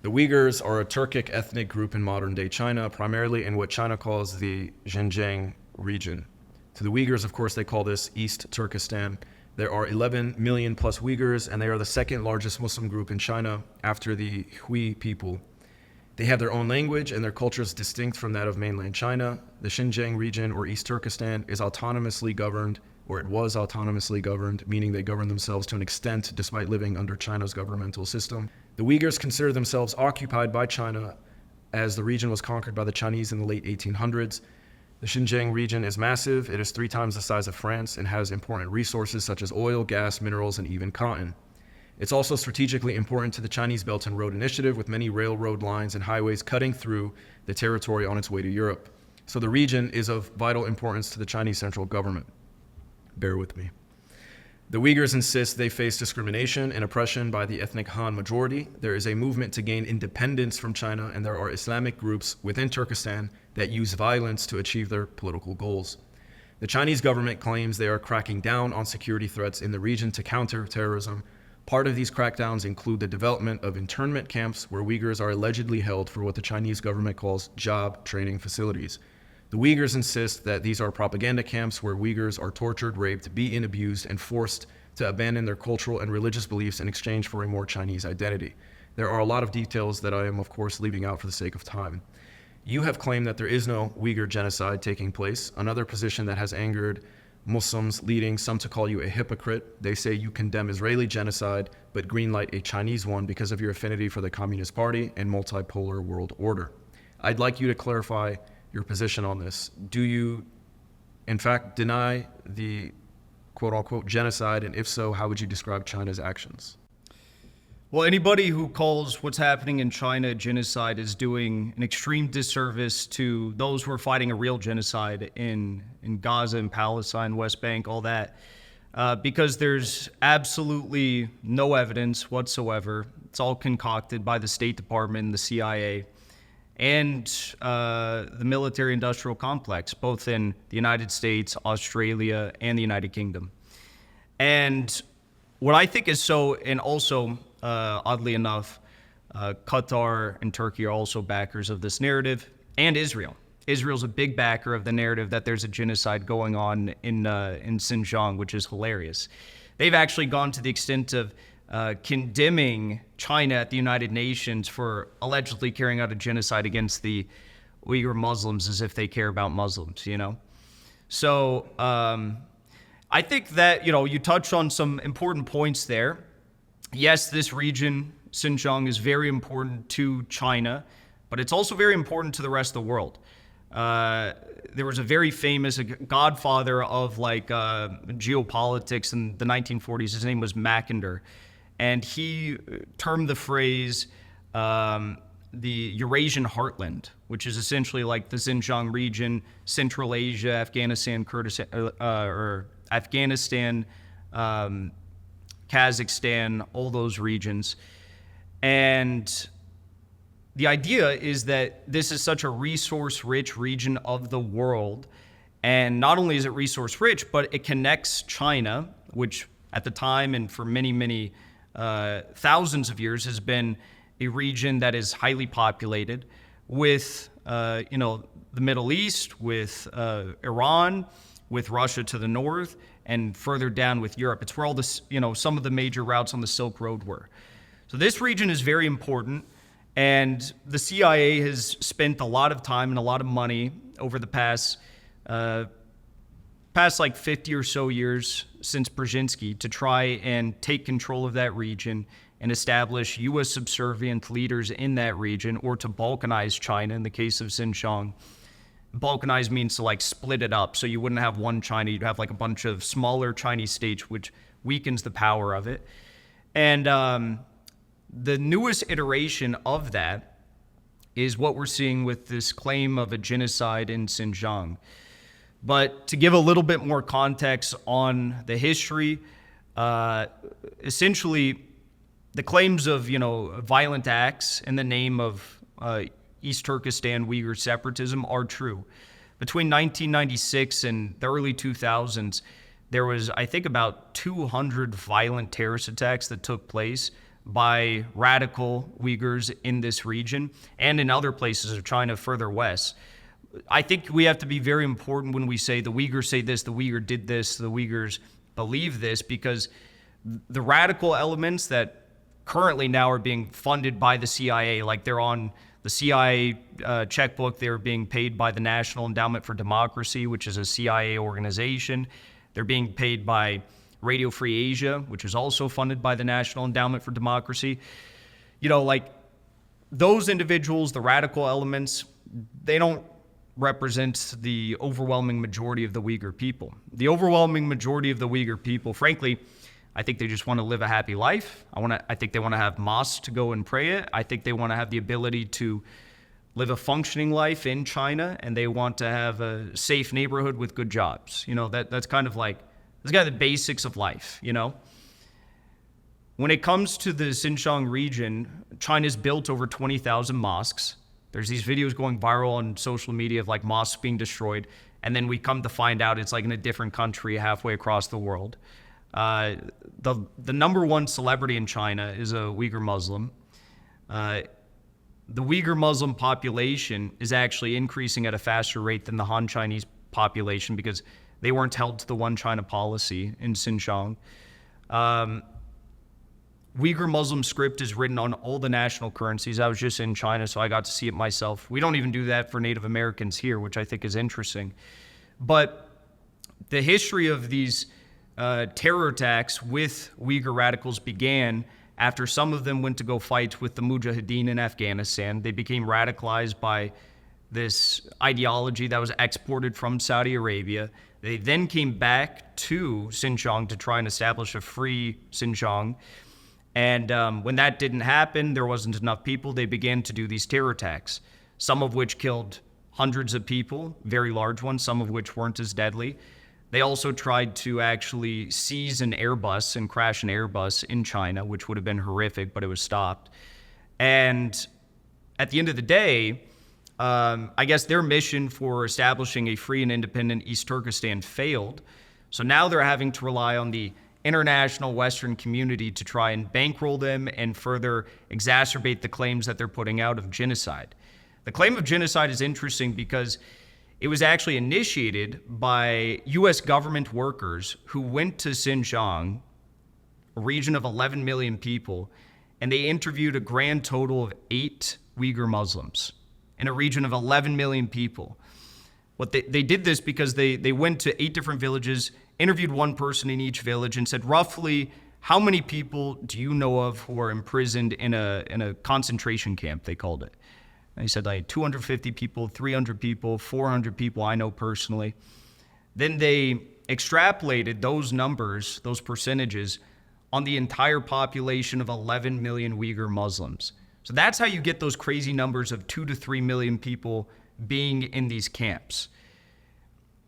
The Uyghurs are a Turkic ethnic group in modern-day China, primarily in what China calls the Xinjiang region. To the Uyghurs, of course, they call this East Turkestan. There are 11 million plus Uyghurs, and they are the second largest Muslim group in China after the Hui people. They have their own language, and their culture is distinct from that of mainland China. The Xinjiang region, or East Turkestan, is autonomously governed, or it was autonomously governed, meaning they govern themselves to an extent despite living under China's governmental system. The Uyghurs consider themselves occupied by China as the region was conquered by the Chinese in the late 1800s. The Xinjiang region is massive. It is 3 times the size of France and has important resources such as oil, gas, minerals, and even cotton. It's also strategically important to the Chinese Belt and Road Initiative, with many railroad lines and highways cutting through the territory on its way to Europe. So the region is of vital importance to the Chinese central government. Bear with me. The Uyghurs insist they face discrimination and oppression by the ethnic Han majority. There is a movement to gain independence from China, and there are Islamic groups within Turkestan that use violence to achieve their political goals. The Chinese government claims they are cracking down on security threats in the region to counter terrorism. Part of these crackdowns include the development of internment camps where Uyghurs are allegedly held for what the Chinese government calls job training facilities. The Uyghurs insist that these are propaganda camps where Uyghurs are tortured, raped, beaten, abused, and forced to abandon their cultural and religious beliefs in exchange for a more Chinese identity. There are a lot of details that I am, of course, leaving out for the sake of time. You have claimed that there is no Uyghur genocide taking place, another position that has angered Muslims, leading some to call you a hypocrite. They say you condemn Israeli genocide, but greenlight a Chinese one because of your affinity for the Communist Party and multipolar world order. I'd like you to clarify your position on this. Do you, in fact, deny the quote-unquote genocide, and if so, how would you describe China's actions? Well, anybody who calls what's happening in China genocide is doing an extreme disservice to those who are fighting a real genocide in Gaza and Palestine, West Bank, all that, because there's absolutely no evidence whatsoever. It's all concocted by the State Department and the CIA and the military-industrial complex, both in the United States, Australia, and the United Kingdom. And what I think is so, and also, oddly enough, Qatar and Turkey are also backers of this narrative, and Israel. Israel's a big backer of the narrative that there's a genocide going on in Xinjiang, which is hilarious. They've actually gone to the extent of condemning China at the United Nations for allegedly carrying out a genocide against the Uyghur Muslims, as if they care about Muslims, you know? So I think that, you touched on some important points there. Yes, this region, Xinjiang, is very important to China, but it's also very important to the rest of the world. There was a very famous godfather of geopolitics in the 1940s. His name was Mackinder, and he termed the phrase the Eurasian heartland, which is essentially like the Xinjiang region, Central Asia, Afghanistan, Kazakhstan, all those regions. And the idea is that this is such a resource-rich region of the world, and not only is it resource-rich, but it connects China, which at the time and for many, many thousands of years has been a region that is highly populated, with the Middle East, with Iran, with Russia to the north, and further down with Europe. It's where all this, some of the major routes on the Silk Road were. So this region is very important, and the CIA has spent a lot of time and a lot of money over the past 50 or so years since Brzezinski to try and take control of that region and establish U.S. subservient leaders in that region, or to balkanize China in the case of Xinjiang. Balkanize means to split it up, so you wouldn't have one China, you'd have a bunch of smaller Chinese states, which weakens the power of it. And the newest iteration of that is what we're seeing with this claim of a genocide in Xinjiang. But to give a little bit more context on the history, essentially the claims of violent acts in the name of East Turkestan Uyghur separatism are true. Between 1996 and the early 2000s, there was, I think, about 200 violent terrorist attacks that took place by radical Uyghurs in this region and in other places of China further west. I think we have to be very important when we say the Uyghurs say this, the Uyghur did this, the Uyghurs believe this, because the radical elements that currently now are being funded by the CIA, like they're on the CIA checkbook, they're being paid by the National Endowment for Democracy, which is a CIA organization. They're being paid by Radio Free Asia, which is also funded by the National Endowment for Democracy. You know, like those individuals, the radical elements, they don't represent the overwhelming majority of the Uyghur people. The overwhelming majority of the Uyghur people, frankly, I think they just want to live a happy life. I think they want to have mosques to go and pray at. I think they want to have the ability to live a functioning life in China, and they want to have a safe neighborhood with good jobs. You know, that's kind of the basics of life, you know? When it comes to the Xinjiang region, China's built over 20,000 mosques. There's these videos going viral on social media of like mosques being destroyed, and then we come to find out it's like in a different country halfway across the world. The number one celebrity in China is a Uyghur Muslim. The Uyghur Muslim population is actually increasing at a faster rate than the Han Chinese population because they weren't held to the one China policy in Xinjiang. Uyghur Muslim script is written on all the national currencies. I was just in China, so I got to see it myself. We don't even do that for Native Americans here, which I think is interesting. But the history of these terror attacks with Uyghur radicals began after some of them went to go fight with the Mujahideen in Afghanistan. They became radicalized by this ideology that was exported from Saudi Arabia. They then came back to Xinjiang to try and establish a free Xinjiang. And when that didn't happen, there wasn't enough people. They began to do these terror attacks, some of which killed hundreds of people, very large ones, some of which weren't as deadly. They also tried to actually seize an Airbus and crash an Airbus in China, which would have been horrific, but it was stopped. And at the end of the day, I guess their mission for establishing a free and independent East Turkestan failed. So now they're having to rely on the international Western community to try and bankroll them and further exacerbate the claims that they're putting out of genocide. The claim of genocide is interesting because it was actually initiated by U.S. government workers who went to Xinjiang, a region of 11 million people, and they interviewed a grand total of 8 Uyghur Muslims in a region of 11 million people. They did this because they went to 8 different villages, interviewed one person in each village, and said, roughly, how many people do you know of who are imprisoned in a concentration camp, they called it. And he said like 250 people, 300 people, 400 people I know personally. Then they extrapolated those numbers, those percentages, on the entire population of 11 million Uyghur Muslims. So that's how you get those crazy numbers of 2 to 3 million people being in these camps.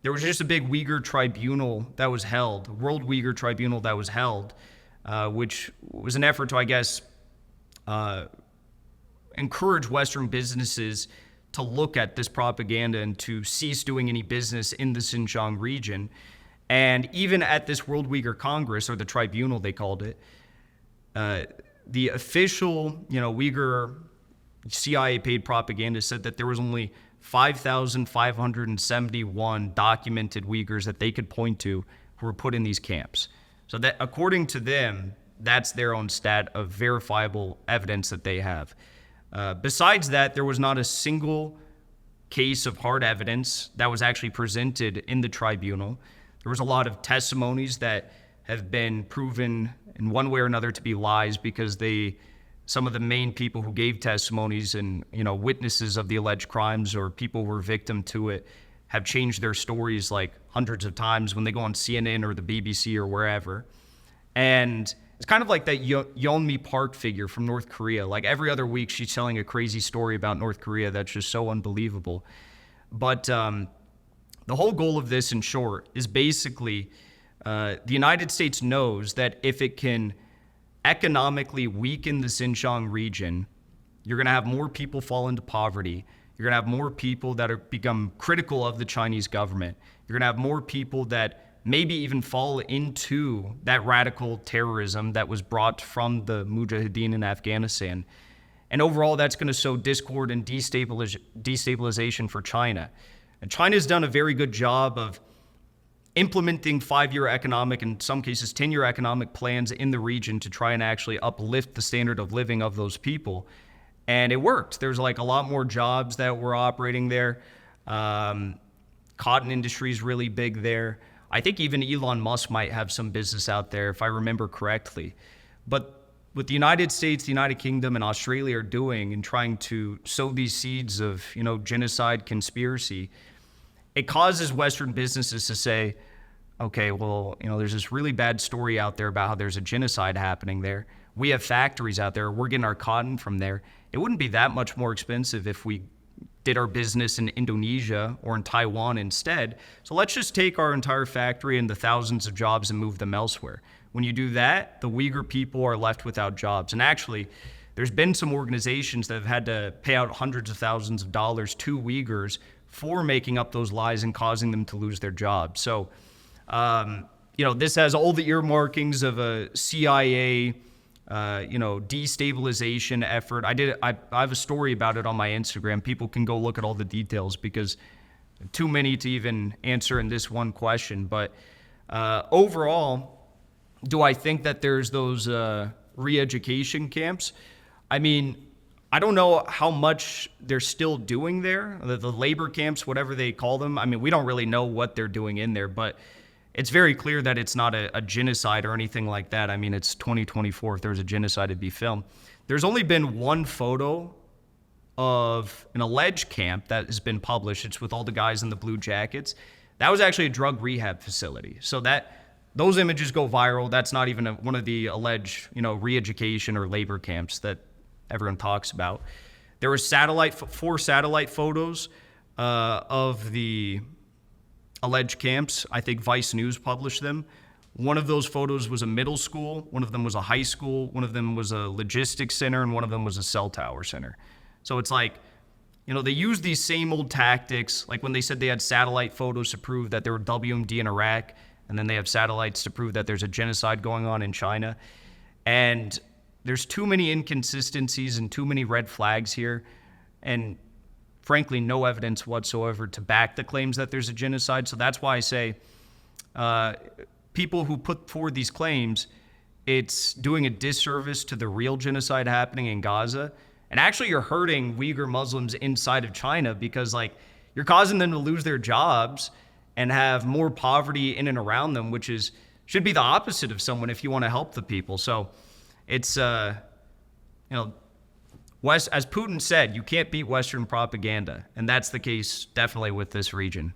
There was just a big Uyghur tribunal that was held, World Uyghur Tribunal that was held, which was an effort to, I guess, encourage Western businesses to look at this propaganda and to cease doing any business in the Xinjiang region. And even at this World Uyghur Congress, or the tribunal they called it, the official, Uyghur CIA-paid propaganda said that there was only 5,571 documented Uyghurs that they could point to who were put in these camps. So that, according to them, that's their own stat of verifiable evidence that they have. Besides that, there was not a single case of hard evidence that was actually presented in the tribunal. There was a lot of testimonies that have been proven in one way or another to be lies because some of the main people who gave testimonies and witnesses of the alleged crimes or people who were victim to it have changed their stories like hundreds of times when they go on CNN or the BBC or wherever. And it's kind of like that Yeonmi Park figure from North Korea. Like every other week, she's telling a crazy story about North Korea that's just so unbelievable. But the whole goal of this, in short, is basically the United States knows that if it can economically weaken the Xinjiang region, you're going to have more people fall into poverty. You're going to have more people that become critical of the Chinese government. You're going to have more people that maybe even fall into that radical terrorism that was brought from the Mujahideen in Afghanistan. And overall, that's going to sow discord and destabilization for China. And China's done a very good job of implementing 5-year economic, in some cases 10-year economic plans in the region to try and actually uplift the standard of living of those people. And it worked. There's like a lot more jobs that were operating there. Cotton industry is really big there. I think even Elon Musk might have some business out there, if I remember correctly. But what the United States, the United Kingdom, and Australia are doing in trying to sow these seeds of, genocide conspiracy, it causes Western businesses to say, okay, well, there's this really bad story out there about how there's a genocide happening there. We have factories out there. We're getting our cotton from there. It wouldn't be that much more expensive if we did our business in Indonesia or in Taiwan instead. So let's just take our entire factory and the thousands of jobs and move them elsewhere. When you do that, the Uyghur people are left without jobs. And actually, there's been some organizations that have had to pay out hundreds of thousands of dollars to Uyghurs for making up those lies and causing them to lose their jobs. So, this has all the earmarkings of a CIA, destabilization effort. I have a story about it on my Instagram. People can go look at all the details because too many to even answer in this one question. But overall, do I think that there's those re-education camps? I mean, I don't know how much they're still doing there, the labor camps, whatever they call them. I mean, we don't really know what they're doing in there, but it's very clear that it's not a genocide or anything like that. I mean, it's 2024. If there's a genocide, it'd be filmed. There's only been one photo of an alleged camp that has been published. It's with all the guys in the blue jackets. That was actually a drug rehab facility. So those images go viral. That's not even one of the alleged, re-education or labor camps that everyone talks about. There was 4 satellite photos of the alleged camps. I think Vice News published them. One of those photos was a middle school, one of them was a high school, one of them was a logistics center, and one of them was a cell tower center. So it's like, they use these same old tactics, like when they said they had satellite photos to prove that there were WMD in Iraq, and then they have satellites to prove that there's a genocide going on in China. And there's too many inconsistencies and too many red flags here, and frankly, no evidence whatsoever to back the claims that there's a genocide. So that's why I say people who put forward these claims, it's doing a disservice to the real genocide happening in Gaza. And actually, you're hurting Uyghur Muslims inside of China because, you're causing them to lose their jobs and have more poverty in and around them, which should be the opposite of someone if you want to help the people. So it's, as Putin said, you can't beat Western propaganda. And that's the case definitely with this region.